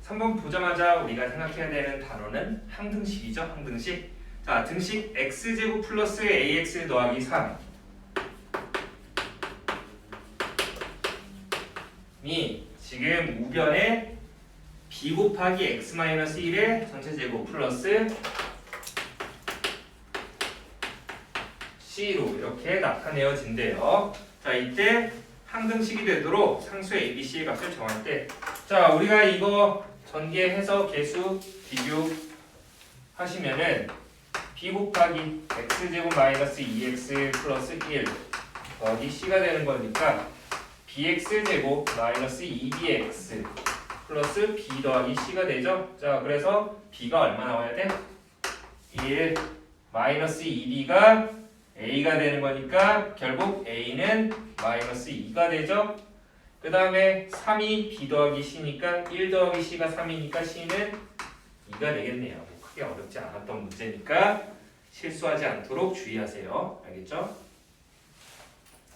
3번 보자마자 우리가 생각해야 되는 단어는 항등식이죠. 항등식. 자, 등식 x제곱 플러스 ax 더하기 3이 지금 우변에 b 곱하기 x 마이너스 1의 전체 제곱 플러스 c로 이렇게 나타내어진대요. 자, 이때 항등식이 되도록 상수 a, b, c의 값을 정할 때, 자, 우리가 이거 전개해서 개수 비교하시면은 b 곱하기 x제곱 마이너스 2x 플러스 1 더하기 c가 되는 거니까 bx제곱 마이너스 2bx 플러스 b 더하기 c가 되죠. 자, 그래서 b가 얼마 나와야 돼? 1 마이너스 2b가 a가 되는 거니까 결국 a는 마이너스 2가 되죠. 그 다음에 3이 b 더하기 c니까 1 더하기 c가 3이니까 c는 2가 되겠네요. 뭐 크게 어렵지 않았던 문제니까 실수하지 않도록 주의하세요. 알겠죠?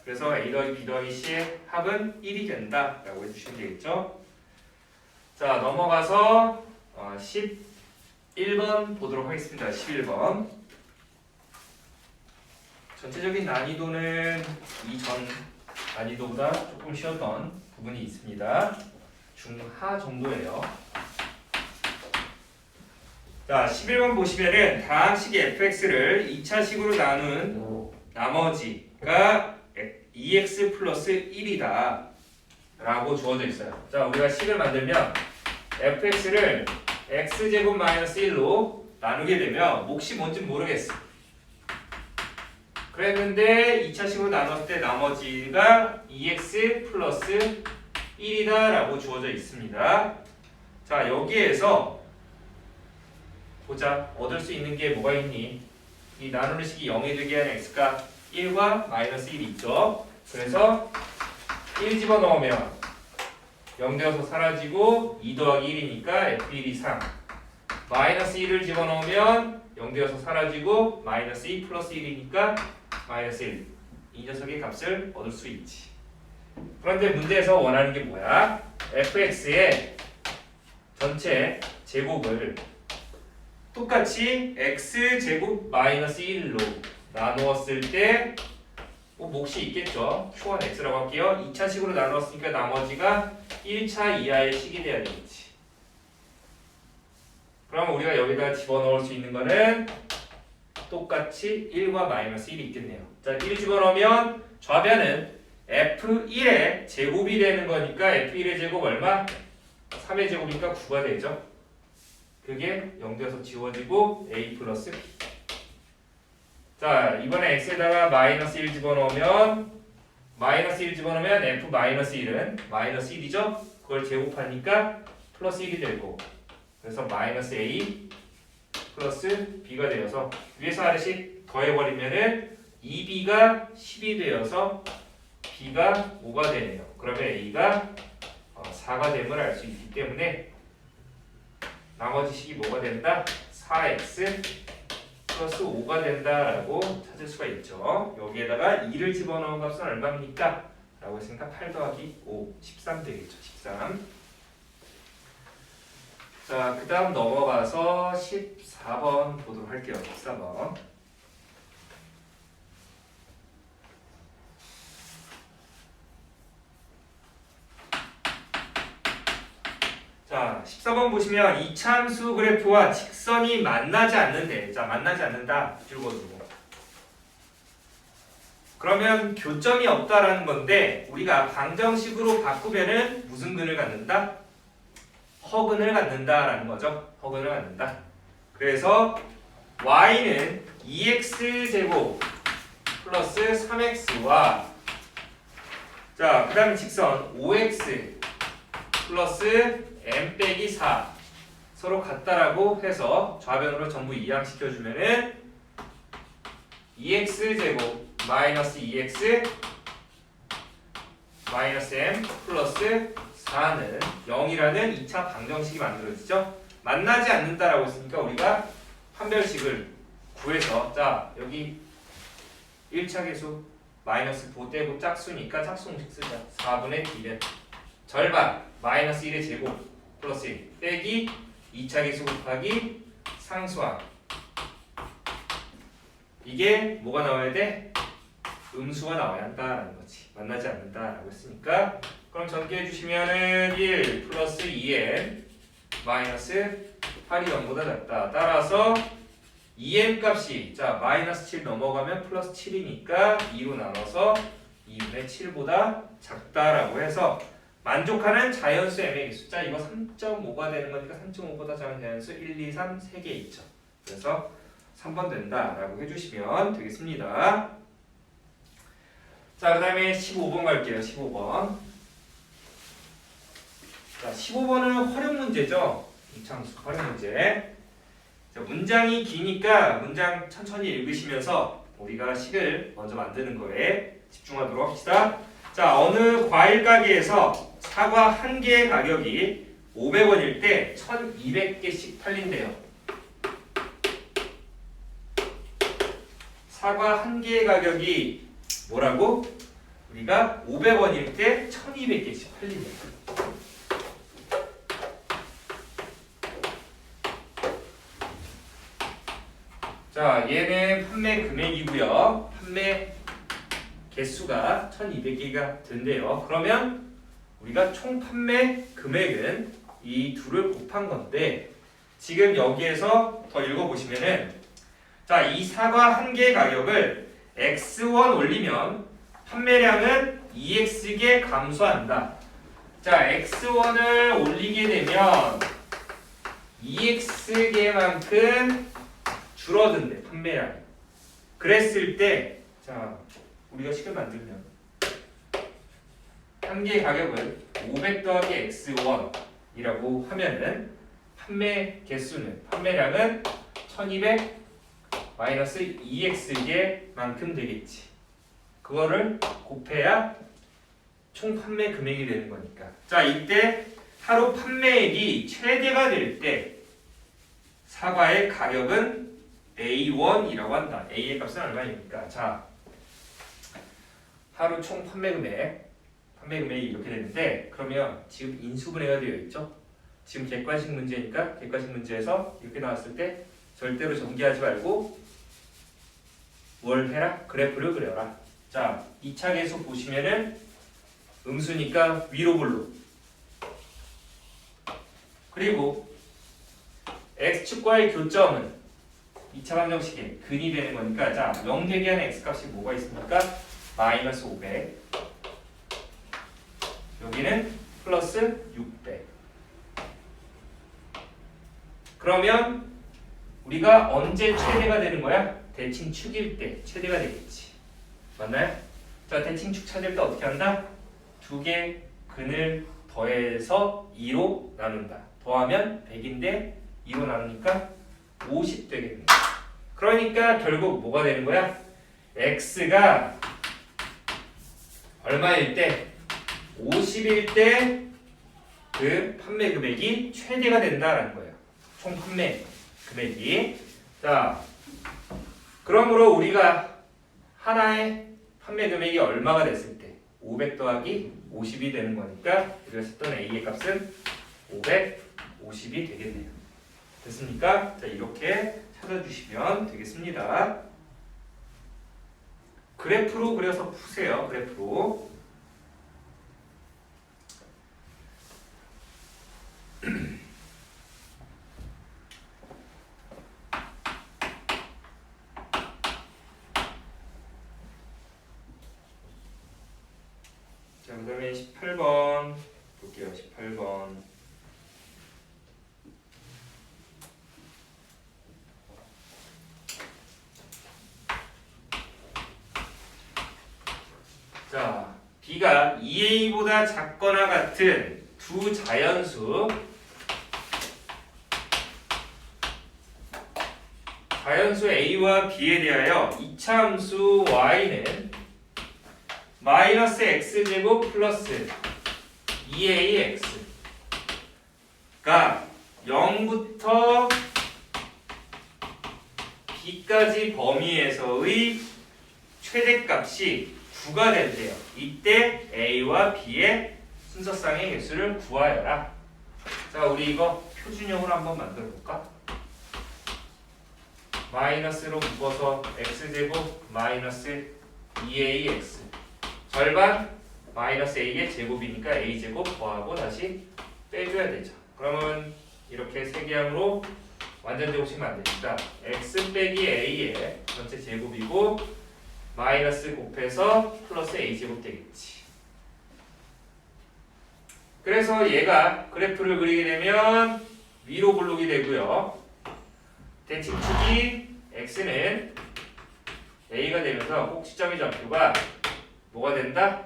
그래서 a 더하기 b 더하기 c의 합은 1이 된다 라고 해주시면 되겠죠. 자, 넘어가서 11번 보도록 하겠습니다. 11번. 전체적인 난이도는 이전 난이도보다 조금 쉬웠던 부분이 있습니다. 중하 정도예요. 자, 11번 보시면은 다항식 fx를 2차식으로 나눈 나머지가 2x 플러스 1이다 라고 주어져 있어요. 자, 우리가 식을 만들면 fx를 x제곱 마이너스 1로 나누게 되면 몫이 뭔지 모르겠어. 그랬는데 2차식으로 나눴을 때 나머지가 2x 플러스 1이다 라고 주어져 있습니다. 자, 여기에서 보자. 얻을 수 있는 게 뭐가 있니? 이 나누는 식이 0이 되게 하는 x가 1과 마이너스 1이 있죠. 그래서 1 집어넣으면 0 되어서 사라지고 2 더하기 1이니까 f1이 3. 마이너스 1을 집어넣으면 0 되어서 사라지고 마이너스 2 플러스 1이니까 마이너스 1. 이 녀석의 값을 얻을 수 있지. 그런데 문제에서 원하는 게 뭐야? fx의 전체 제곱을 똑같이 x제곱 마이너스 1로 나누었을 때 몫이 있겠죠. q1 x라고 할게요. 2차식으로 나누었으니까 나머지가 1차 이하의 식이 돼야 되겠지. 그러면 우리가 여기다가 집어넣을 수 있는 거는 똑같이 1과 마이너스 1이 있겠네요. 자, 1 집어넣으면 좌변은 f1의 제곱이 되는 거니까 f1의 제곱 얼마? 3의 제곱이니까 9가 되죠. 그게 0 되어서 지워지고 a 플러스 b. 자, 이번에 x에다가 마이너스 1 집어넣으면 f 마이너스 1은 마이너스 1이죠? 그걸 제곱하니까 플러스 1이 되고, 그래서 마이너스 a 플러스 b가 되어서 위에서 아래씩 더해버리면은 2b가 10이 되어서 b가 5가 되네요. 그러면 a가 4가 됨을 알 수 있기 때문에 나머지 식이 뭐가 된다? 4x 플러스 5가 된다라고 찾을 수가 있죠. 여기에다가 2를 집어넣은 값은 얼마입니까? 라고 했으니까 8 더하기 5, 13 되겠죠. 13. 자, 그 다음 넘어가서 14번 보도록 할게요. 14번. 자, 14번 보시면 이차함수 그래프와 직선이 만나지 않는데, 자, 만나지 않는다 줄거두고, 그러면 교점이 없다라는 건데 우리가 방정식으로 바꾸면은 무슨 근을 갖는다? 허근을 갖는다라는 거죠. 허근을 갖는다. 그래서 y는 2x제곱 플러스 3x와, 자, 그 다음에 직선 5x 플러스 m 빼기 4 서로 같다라고 해서 좌변으로 전부 이항시켜주면은 2x제곱 마이너스 2x 마이너스 m 플러스 4는 0이라는 2차 방정식이 만들어지죠. 만나지 않는다라고 했으니까 우리가 판별식을 구해서, 자, 여기 1차 계수 마이너스 보 떼고 짝수니까 짝수공식 쓰자. 4분의 d는 절반 마이너스 1의 제곱 플러스 1 빼기 2차 계수 곱하기 상수항. 이게 뭐가 나와야 돼? 음수가 나와야 한다라는 거지. 만나지 않는다라고 했으니까 그럼 전개해 주시면은 1 플러스 2n 마이너스 8이 0보다 작다. 따라서 2n 값이 자 마이너스 7 넘어가면 플러스 7이니까 2로 나눠서 2분의 7보다 작다라고 해서 만족하는 자연수 m의 개수. 자 이거 3.5가 되는 거니까 3.5보다 작은 자연수 1, 2, 3 3개 있죠. 그래서 3번 된다라고 해주시면 되겠습니다. 자 그 다음에 15번 갈게요. 15번. 자 15번은 활용 문제죠. 이창수 활용 문제. 자, 문장이 기니까 문장 천천히 읽으시면서 우리가 식을 먼저 만드는 거에 집중하도록 합시다. 자 어느 과일 가게에서 사과 한 개의 가격이 500원일 때 1200개씩 팔린대요. 사과 한 개의 가격이 뭐라고? 우리가 500원일 때 1200개씩 팔린대요. 자 얘는 판매 금액이고요. 판매 개수가 1200개가 된대요. 그러면 우리가 총 판매 금액은 이 둘을 곱한 건데 지금 여기에서 더 읽어보시면은 자, 이 사과 한 개의 가격을 x1 올리면 판매량은 2x개 감소한다. 자, x1을 올리게 되면 2x개만큼 줄어든대, 판매량이. 그랬을 때 자, 우리가 식을 만들면 한 개의 가격을 500 더하기 x1이라고 하면은 판매 개수는 판매량은 1200 마이너스 2x개만큼 되겠지. 그거를 곱해야 총 판매 금액이 되는 거니까. 자, 이때 하루 판매액이 최대가 될 때 사과의 가격은 A1이라고 한다. A의 값은 얼마입니까? 자, 하루 총 판매 금액이 이렇게 되는데 그러면 지금 인수분해가 되어 있죠? 지금 객관식 문제니까 객관식 문제에서 이렇게 나왔을 때 절대로 전개하지 말고 뭘 해라? 그래프를 그려라. 자, 2차 계수 보시면은 음수니까 위로 볼로. 그리고 x축과의 교점은 2차 방정식의 근이 되는 거니까 자, 0 되게 하는 x값이 뭐가 있습니까? 마이너스 500. 여기는 플러스 600. 그러면 우리가 언제 최대가 되는 거야? 대칭축일 때 최대가 되겠지. 맞나요? 자, 대칭축 찾을 때 어떻게 한다? 두 개 근을 더해서 2로 나눈다. 더하면 100인데 2로 나누니까 50 되겠네. 그러니까 결국 뭐가 되는 거야? x가 얼마일 때? 50일 때 그 판매 금액이 최대가 된다라는 거예요. 총 판매 금액이. 자, 그러므로 우리가 하나의 판매 금액이 얼마가 됐을 때 500 더하기 50이 되는 거니까 우리가 썼던 A의 값은 550이 되겠네요. 됐습니까? 자, 이렇게 찾아주시면 되겠습니다. 그래프로 그려서 푸세요. 그래프로. 자, 그 다음에 18번 볼게요. 18번. 자, B가 2A보다 작거나 같은 두 자연수 A와 B에 대하여 이차함수 Y는 마이너스 X제곱 플러스 2AX가 0부터 B까지 범위에서의 최대값이 9가 된대요. 이때 A와 B의 순서쌍의 개수를 구하여라. 자, 우리 이거 표준형으로 한번 만들어 볼까? 마이너스로 묶어서 x제곱 마이너스 2ax 절반 마이너스 a의 제곱이니까 a제곱 더하고 다시 빼줘야 되죠. 그러면 이렇게 세개함으로 완전 제곱식이면 안 되니까 x 빼기 a의 전체 제곱이고 마이너스 곱해서 플러스 a제곱 되겠지. 그래서 얘가 그래프를 그리게 되면 위로 굴르게 되고요. 대칭축이 x는 a가 되면서 꼭지점의 좌표가 뭐가 된다?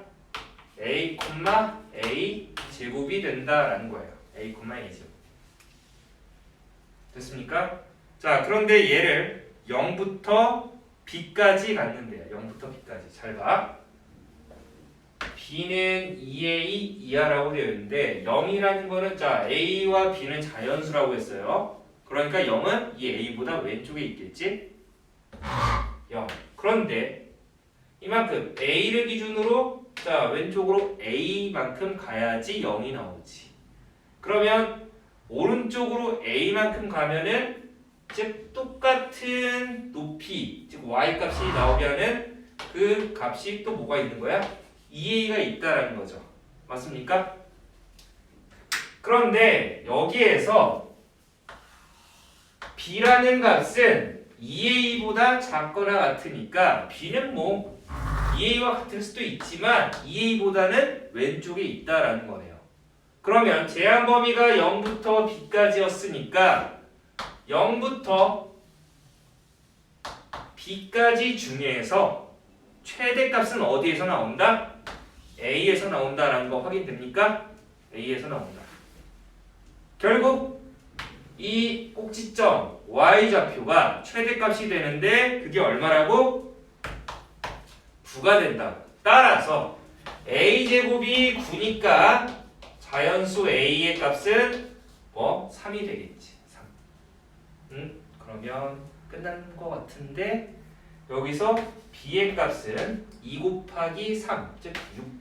a, a 제곱이 된다라는 거예요. a, a 제곱. 됐습니까? 자, 그런데 얘를 0부터 b까지 갔는데요. 0부터 b까지. 잘 봐. b는 2a 이하라고 되어 있는데 0이라는 거는 자 a와 b는 자연수라고 했어요. 그러니까 0은 이 a보다 왼쪽에 있겠지? 0. 그런데 이만큼 a를 기준으로 자 왼쪽으로 a만큼 가야지 0이 나오지. 그러면 오른쪽으로 a만큼 가면은 즉 똑같은 높이 즉 y 값이 나오게 하는 그 값이 또 뭐가 있는 거야? 2a가 있다라는 거죠. 맞습니까? 그런데 여기에서 b라는 값은 2a보다 작거나 같으니까 b는 뭐 2a와 같을 수도 있지만 2a보다는 왼쪽에 있다라는 거네요. 그러면 제한 범위가 0부터 b까지였으니까 0부터 b까지 중에서 최대값은 어디에서 나온다? a에서 나온다라는 거 확인됩니까? a에서 나온다. 결국 이 꼭지점 y좌표가 최대값이 되는데 그게 얼마라고? 9가 된다. 따라서 a제곱이 9니까 자연수 a의 값은 뭐? 3이 되겠지. 3. 그러면 끝난 것 같은데 여기서 b의 값은 2 곱하기 3, 즉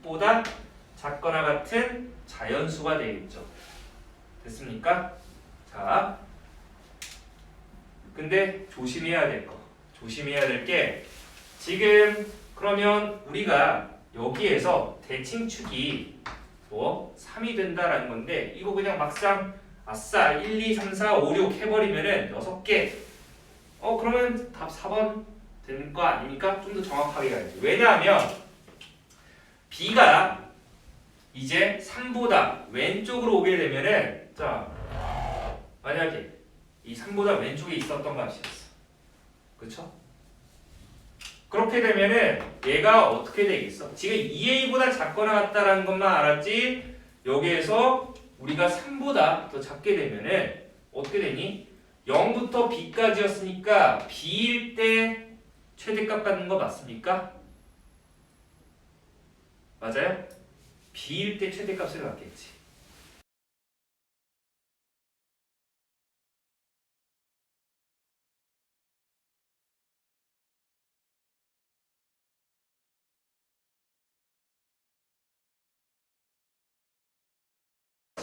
6보다 작거나 같은 자연수가 되겠죠. 됐습니까? 자, 근데 조심해야 될 게 지금 그러면 우리가 여기에서 대칭축이 뭐 3이 된다라는 건데 이거 그냥 막상 아싸 1, 2, 3, 4, 5, 6 해버리면은 6개 그러면 답 4번 되는 거 아닙니까? 좀 더 정확하게 가야지. 왜냐하면 b가 이제 3보다 왼쪽으로 오게 되면은 자 만약에 이 3보다 왼쪽에 있었던 값이었어. 그쵸? 그렇게 되면은 얘가 어떻게 되겠어? 지금 2a보다 작거나 같다라는 것만 알았지 여기에서 우리가 3보다 더 작게 되면은 어떻게 되니? 0부터 b까지였으니까 b일 때 최대값 갖는 거 맞습니까? 맞아요? b일 때 최대값을 갖겠지.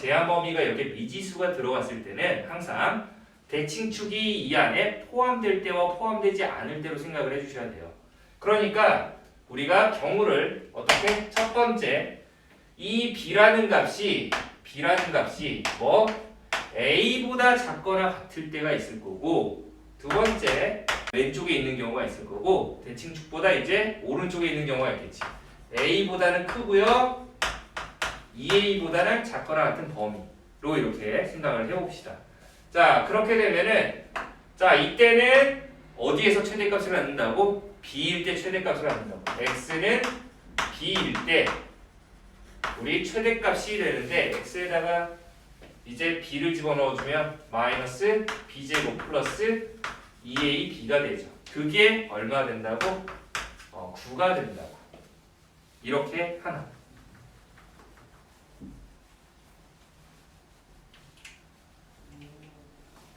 제한 범위가 이렇게 미지수가 들어갔을 때는 항상 대칭축이 이 안에 포함될 때와 포함되지 않을 때로 생각을 해주셔야 돼요. 그러니까 우리가 경우를 어떻게? 첫 번째, 이 b라는 값이 뭐 a보다 작거나 같을 때가 있을 거고, 두 번째 왼쪽에 있는 경우가 있을 거고, 대칭축보다 이제 오른쪽에 있는 경우가 있겠지. a보다는 크고요, 2a보다는 작거나 같은 범위로 이렇게 생각을 해봅시다. 자, 그렇게 되면은 자 이때는 어디에서 최대값을 갖는다고? b일 때 최대값을 갖는다고. x는 b일 때 우리 최대값이 되는데 x에다가 이제 b를 집어넣어주면 마이너스 b제곱 플러스 2ab가 되죠. 그게 얼마 된다고? 9가 된다고. 이렇게 하나.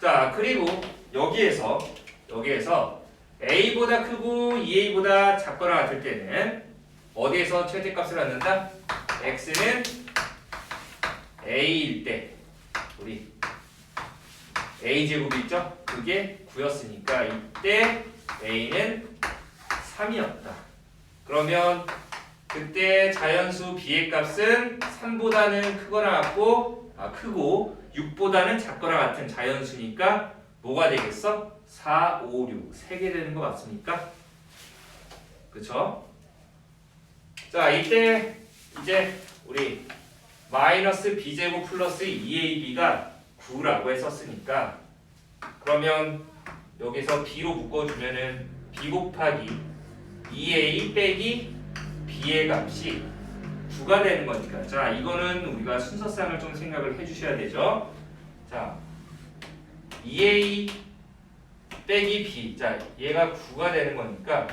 자, 그리고 여기에서 a보다 크고 2a보다 작거나 같을 때는 어디에서 최대값을 갖는다? x는 a일 때 우리 a제곱이 있죠? 그게 9였으니까 이때 a는 3이었다. 그러면 그때 자연수 b의 값은 3보다는 크거나 같고 크고 6보다는 작거나 같은 자연수니까 뭐가 되겠어? 4, 5, 6 3개 되는 거 맞습니까? 그쵸? 자 이때 이제 우리 마이너스 b제곱 플러스 2ab가 9라고 했었으니까 그러면 여기서 b로 묶어주면은 b 곱하기 2a 빼기 b의 값이 9가 되는 거니까 자 이거는 우리가 순서상을 좀 생각을 해주셔야 되죠. 자 2a 빼기 b 자 얘가 9가 되는 거니까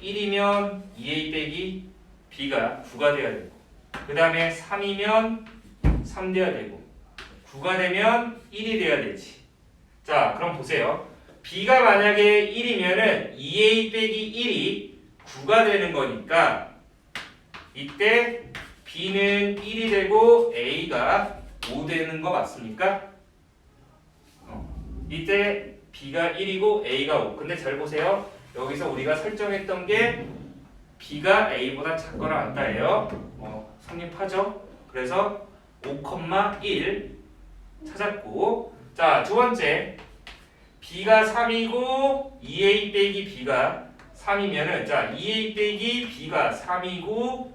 1이면 2a 빼기 b가 9가 돼야 되고 그 다음에 3이면 3 돼야 되고 9가 되면 1이 돼야 되지. 자 그럼 보세요. b가 만약에 1이면은 2a 빼기 1이 9가 되는 거니까 이때 b는 1이 되고 a가 5 되는 거 맞습니까? 이때 b가 1이고 a가 5. 근데 잘 보세요. 여기서 우리가 설정했던 게 b가 a보다 작거나 같다예요. 성립하죠? 그래서 5,1 찾았고 자 두 번째 b가 3이고 2a 빼기 b가 3이면은 자 2a 빼기 b가 3이고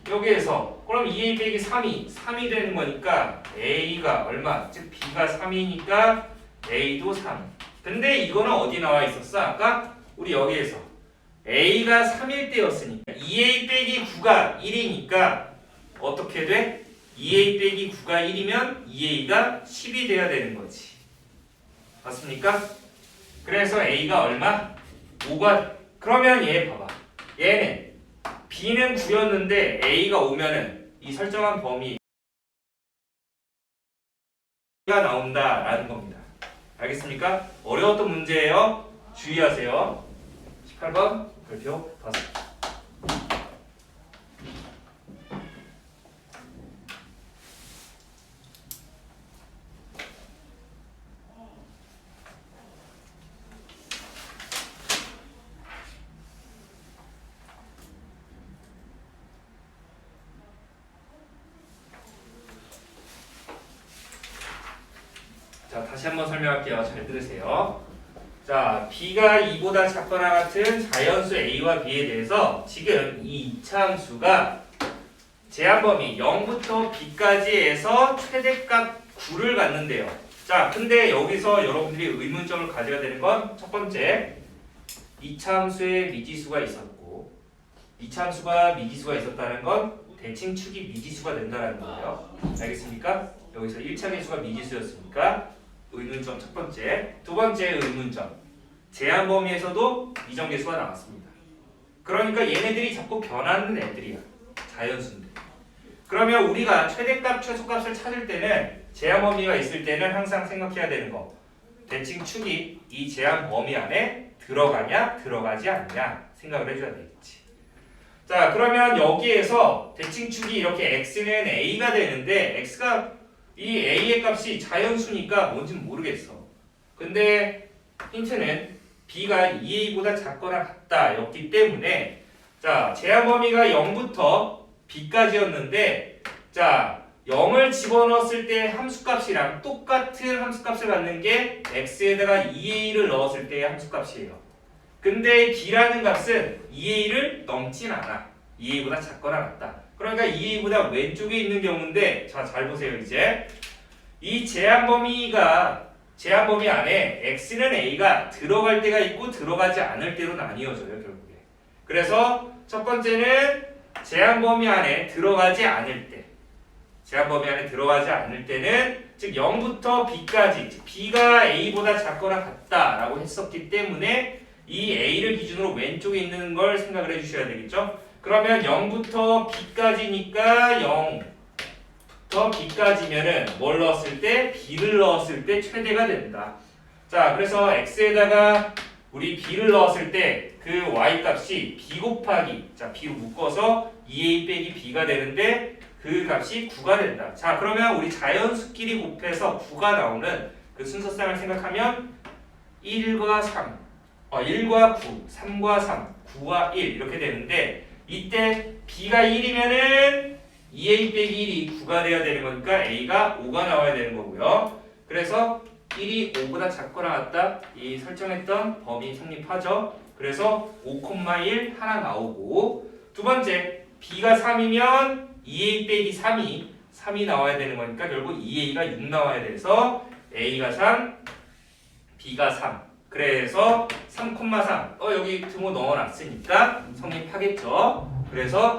여기에서 그럼 2a 빼기 3이 되는 거니까 a가 얼마? 즉 b가 3이니까 a도 3. 근데 이거는 어디 나와 있었어? 아까 우리 여기에서 a가 3일 때였으니까 2a 빼기 9가 1이니까 어떻게 돼? 2a 빼기 9가 1이면 2a가 10이 돼야 되는 거지. 맞습니까? 그래서 a가 얼마? 5가 그러면 얘 봐봐. 얘는 b는 9였는데 a가 5면은 이 설정한 범위가 나온다라는 겁니다. 알겠습니까? 어려웠던 문제예요. 주의하세요. 18번 별표 5. 자, 다시 한번 설명할게요. 잘 들으세요. 자, b가 2보다 작거나 같은 자연수 a와 b에 대해서 지금 이 이차함수가 제한범위 0부터 b까지에서 최대값 9를 갖는데요. 자, 근데 여기서 여러분들이 의문점을 가져야 되는 건 첫 번째, 이차함수에 미지수가 있었고 이차함수가 미지수가 있었다는 건 대칭축이 미지수가 된다는 거예요. 알겠습니까? 여기서 1차 계수가 미지수였으니까 의문점 첫 번째. 두 번째 의문점. 제한 범위에서도 이정계수가 나왔습니다. 그러니까 얘네들이 자꾸 변하는 애들이야. 자연수인데. 그러면 우리가 최대값, 최소값을 찾을 때는 제한 범위가 있을 때는 항상 생각해야 되는 거. 대칭축이 이 제한 범위 안에 들어가냐, 들어가지 않냐 생각을 해줘야 되겠지. 자, 그러면 여기에서 대칭축이 이렇게 x는 a가 되는데 x가 이 a의 값이 자연수니까 뭔지는 모르겠어. 근데 힌트는 b가 2a보다 작거나 같다 였기 때문에 자 제한 범위가 0부터 b까지였는데 자 0을 집어넣었을 때 함수값이랑 똑같은 함수값을 갖는 게 x에다가 2a를 넣었을 때의 함수값이에요. 근데 b라는 값은 2a를 넘진 않아. 2a보다 작거나 같다. 그러니까 2a보다 왼쪽에 있는 경우인데 자 잘 보세요. 이제 이 제한 범위 안에 x는 a가 들어갈 때가 있고 들어가지 않을 때로 나뉘어져요. 결국에. 그래서 첫 번째는 제한 범위 안에 들어가지 않을 때 때는 즉 0부터 b까지 즉 b가 a보다 작거나 같다라고 했었기 때문에 이 a를 기준으로 왼쪽에 있는 걸 생각을 해주셔야 되겠죠. 그러면 0부터 b까지니까 0부터 b까지면은 뭘 넣었을 때? b를 넣었을 때 최대가 된다. 자, 그래서 x에다가 우리 b를 넣었을 때 그 y 값이 b 곱하기 자 b로 묶어서 2a 빼기 b가 되는데 그 그 값이 9가 된다. 자, 그러면 우리 자연수끼리 곱해서 9가 나오는 그 순서쌍을 생각하면 1과 3, 1과 9, 3과 3, 9와 1 이렇게 되는데 이때 b가 1이면은 2a 빼기 1이 9가 돼야 되는 거니까 a가 5가 나와야 되는 거고요. 그래서 1이 5보다 작거나 같다. 이 설정했던 범위 성립하죠. 그래서 5,1 하나 나오고 두 번째 b가 3이면 2a 빼기 3이 나와야 되는 거니까 결국 2a가 6 나와야 돼서 a가 3, b가 3 그래서 3,3 여기 등호 넣어놨으니까 성립하겠죠. 그래서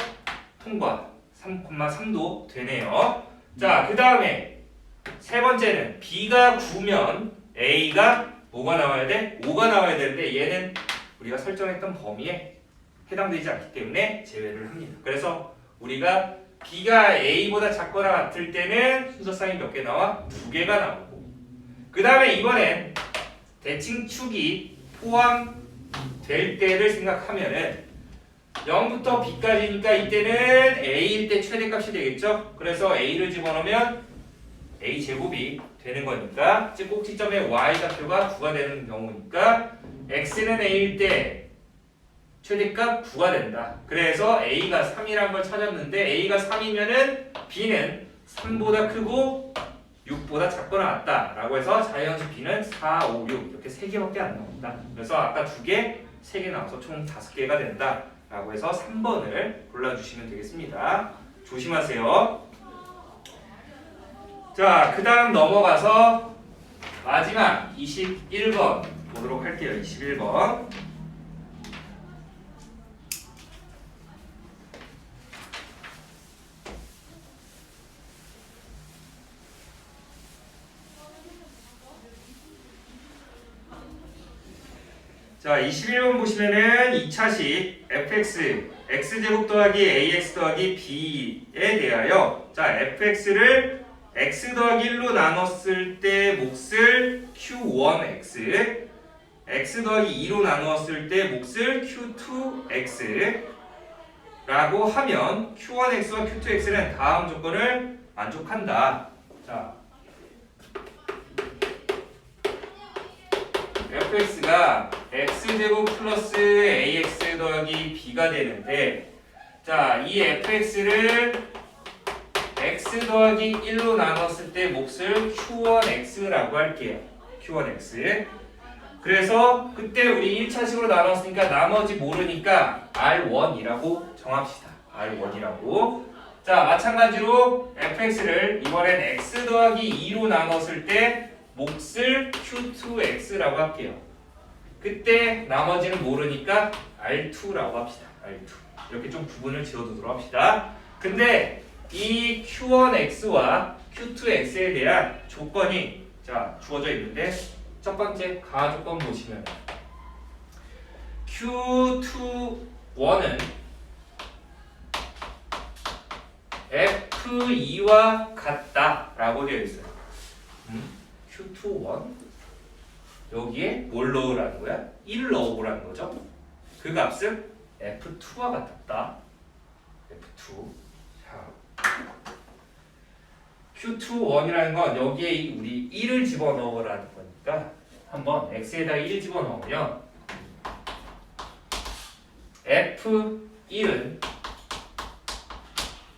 통과 3,3도 되네요. 자, 그 다음에 세 번째는 b가 9면 a가 뭐가 나와야 돼? 5가 나와야 되는데 얘는 우리가 설정했던 범위에 해당되지 않기 때문에 제외를 합니다. 그래서 우리가 b가 a보다 작거나 같을 때는 순서쌍이 몇 개 나와? 2개가 나오고 그 다음에 이번엔 대칭축이 포함될 때를 생각하면은 0부터 b까지니까 이때는 a일 때 최대값이 되겠죠? 그래서 a를 집어넣으면 a 제곱이 되는 거니까 즉 꼭지점의 y 좌표가 9가 되는 경우니까 x는 a일 때 최대값 9가 된다. 그래서 a가 3이라는 걸 찾았는데 a가 3이면은 b는 3보다 크고 6보다 작거나 같다 라고 해서 자연수 b는 4, 5, 6 이렇게 3개밖에 안 나온다. 그래서 아까 2개, 3개 나와서 총 5개가 된다 라고 해서 3번을 골라주시면 되겠습니다. 조심하세요. 자, 그 다음 넘어가서 마지막 21번 보도록 할게요. 21번. 자, 21번 보시면은 2차식 fx x제곱 더하기 ax 더하기 b에 대하여 자, fx를 x 더하기 1로 나눴을 때 몫을 q1x x 더하기 2로 나누었을 때 몫을 q2x 라고 하면 q1x와 q2x는 다음 조건을 만족한다. 자, fx가 x제곱 플러스 ax 더하기 b가 되는데 자, 이 fx를 x 더하기 1로 나눴을 때 몫을 q1x라고 할게요. q1x. 그래서 그때 우리 1차식으로 나눴으니까 나머지 모르니까 r1이라고 정합시다. r1이라고. 자, 마찬가지로 fx를 이번엔 x 더하기 2로 나눴을 때 몫을 q2x라고 할게요. 그때 나머지는 모르니까 r2라고 합시다. r2. 이렇게 좀 구분을 지어두도록 합시다. 근데 이 q1x와 q2x에 대한 조건이 자 주어져 있는데 첫 번째 가하 조건 보시면 q21은 f2와 같다라고 되어 있어요. q21 여기에 뭘 넣으라는 거야? 1 넣으라는 거죠. 그 값은 f2와 같았다. f2. 자, q21이라는 건 여기에 우리 1을 집어넣으라는 거니까 한번 x에다 1 집어넣으면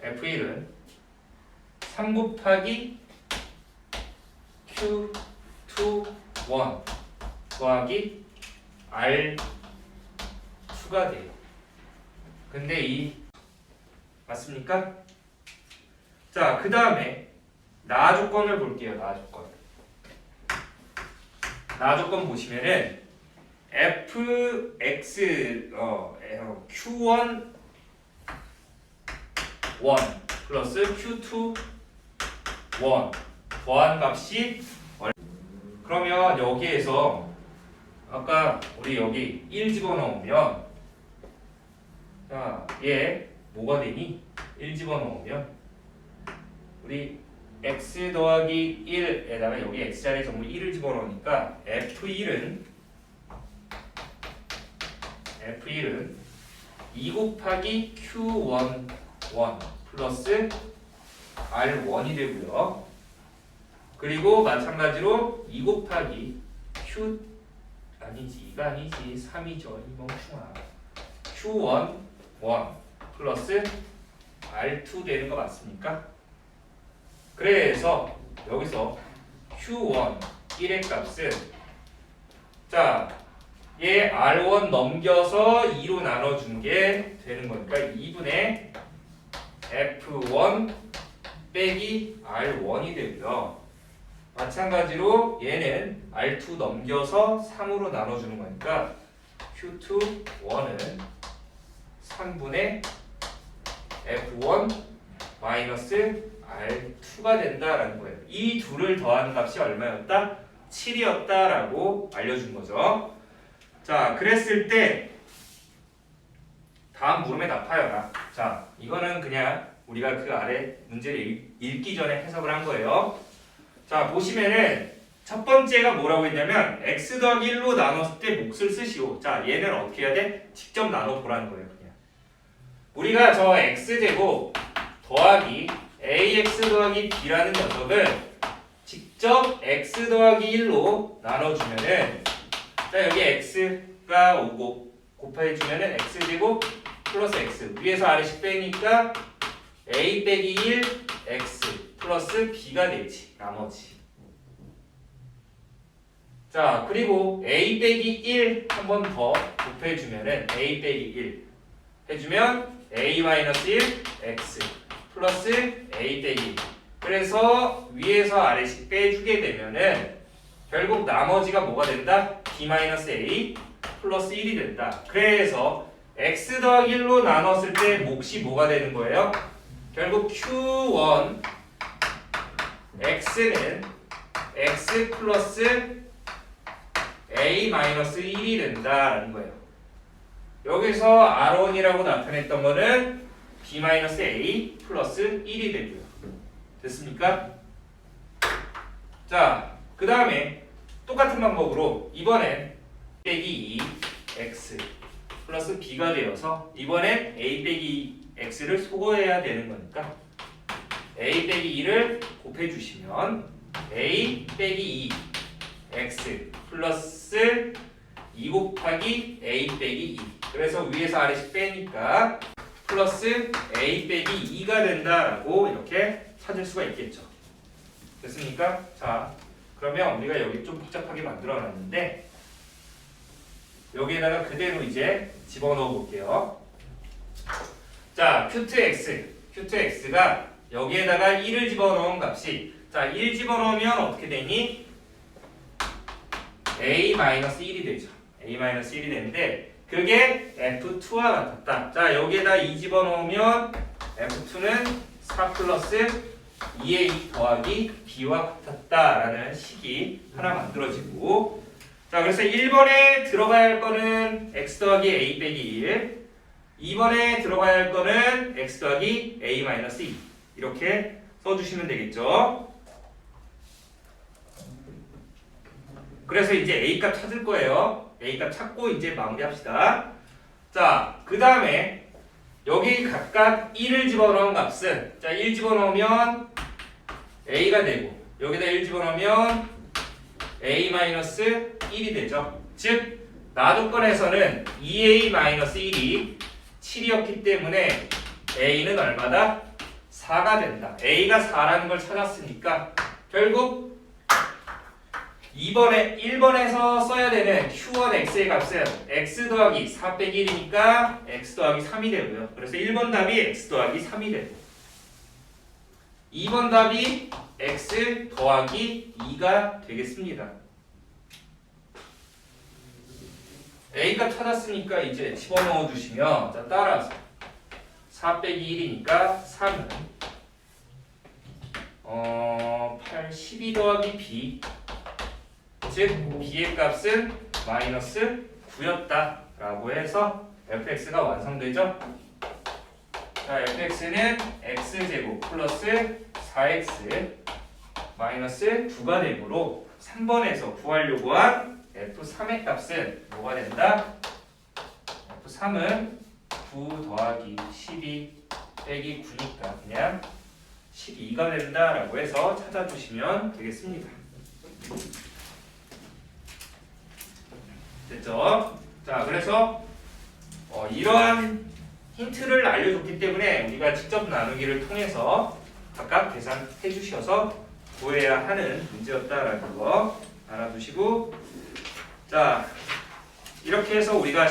f1은 3 곱하기 q21 더하기 r2가 돼요. 근데 이 맞습니까? 자, 그 다음에 나 조건을 볼게요. 나 조건. 나 조건 보시면은 fx q1 1 플러스 q2 1 더한 값이 그러면 여기에서 아까 우리 여기 1 집어넣으면 자, 얘 뭐가 되니? 1 집어넣으면 우리 x 더하기 1에다가 여기 x자리에 전부 1을 집어넣으니까 f1은 2 곱하기 q11 플러스 R1이 되고요. 그리고 마찬가지로 2 곱하기 Q 아니지, 2가 아니지, 3이죠. 이 멍충아. Q1 1 플러스 R2 되는 거 맞습니까? 그래서 여기서 Q1 1의 값은 자, 얘 R1 넘겨서 2로 나눠준 게 되는 거니까 2분의 F1 빼기 R1이 되고요. 마찬가지로 얘는 R2 넘겨서 3으로 나눠주는 거니까 Q2 1은 3분의 F1 마이너스 R2가 된다라는 거예요. 이 둘을 더하는 값이 얼마였다? 7이었다라고 알려준 거죠. 자, 그랬을 때 다음 물음에 답하여라. 자, 이거는 그냥 우리가 그 아래 문제를 읽기 전에 해석을 한 거예요. 자, 보시면은 첫 번째가 뭐라고 했냐면 x 더하기 1로 나눴을 때 몫을 쓰시오. 자, 얘는 어떻게 해야 돼? 직접 나눠보라는 거예요. 그냥 우리가 저 x제곱 더하기 ax 더하기 b라는 녀석을 직접 x 더하기 1로 나눠주면은 자, 여기 x가 오고 곱해주면은 x제곱 플러스 x 위에서 아래씩 빼니까 a 빼기 1 x 플러스 b가 되지. 나머지. 자, 그리고 a 빼기 1 한 번 더 곱해주면은 a 빼기 1 해주면 a 마이너스 1 x 플러스 a 빼기 1. 그래서 위에서 아래씩 빼주게 되면은 결국 나머지가 뭐가 된다? b 마이너스 a 플러스 1이 된다. 그래서 x 더하기 1로 나눴을 때 몫이 뭐가 되는 거예요? 결국 q1 x는 x 플러스 a 마이너스 1이 된다라는 거예요. 여기서 R1이라고 나타냈던 거는 b 마이너스 a 플러스 1이 되고요. 됐습니까? 자, 그 다음에 똑같은 방법으로 이번엔 빼기 2 x 플러스 b가 되어서 이번엔 a 빼기 x를 소거해야 되는 거니까 a 빼기 2를 곱해주시면 a 빼기 2 x 플러스 2 곱하기 a 빼기 2 그래서 위에서 아래씩 빼니까 플러스 a 빼기 2가 된다라고 이렇게 찾을 수가 있겠죠. 됐습니까? 자, 그러면 우리가 여기 좀 복잡하게 만들어 놨는데 여기에다가 그대로 이제 집어넣어 볼게요. 자, q2x가 여기에다가 1을 집어넣은 값이 자, 1 집어넣으면 어떻게 되니? a-1이 되죠. a-1이 되는데 그게 f2와 같았다. 자, 여기에다 2 집어넣으면 f2는 4 플러스 2a 더하기 b와 같았다라는 식이 하나 만들어지고 자, 그래서 1번에 들어가야 할 거는 x 더하기 a 빼기 1 2번에 들어가야 할 거는 x 더하기 a 마이너스 2 이렇게 써주시면 되겠죠. 그래서 이제 a 값 찾을 거예요. a 값 찾고 이제 마무리합시다. 자, 그 다음에 여기 각각 1을 집어넣은 값은 자, 1 집어넣으면 a가 되고 여기다 1 집어넣으면 a-1이 되죠. 즉 나조건에서는 2a-1이 7이었기 때문에 a는 얼마다? 4가 된다. a가 4라는 걸 찾았으니까 결국 1번에서 써야 되는 q1x의 값은 x 더하기 4 빼기 1이니까 x 더하기 3이 되고요. 그래서 1번 답이 x 더하기 3이 되고 2번 답이 x 더하기 2가 되겠습니다. a값 찾았으니까 이제 집어넣어 주시면 자, 따라서 4 빼기 1이니까 3은 8, 12 더하기 b 즉 b의 값은 마이너스 9였다 라고 해서 fx가 완성되죠. 자, fx는 x제곱 플러스 4x 마이너스 2가 되므로 3번에서 구하려고 한 f3의 값은 뭐가 된다? f3은 9 더하기 12 빼기 9니까 그냥 12가 된다라고 해서 찾아주시면 되겠습니다. 됐죠? 자, 그래서 이러한 힌트를 알려줬기 때문에 우리가 직접 나누기를 통해서 각각 계산해 주셔서 구해야 하는 문제였다라는 거 알아두시고, 자, 이렇게 해서 우리가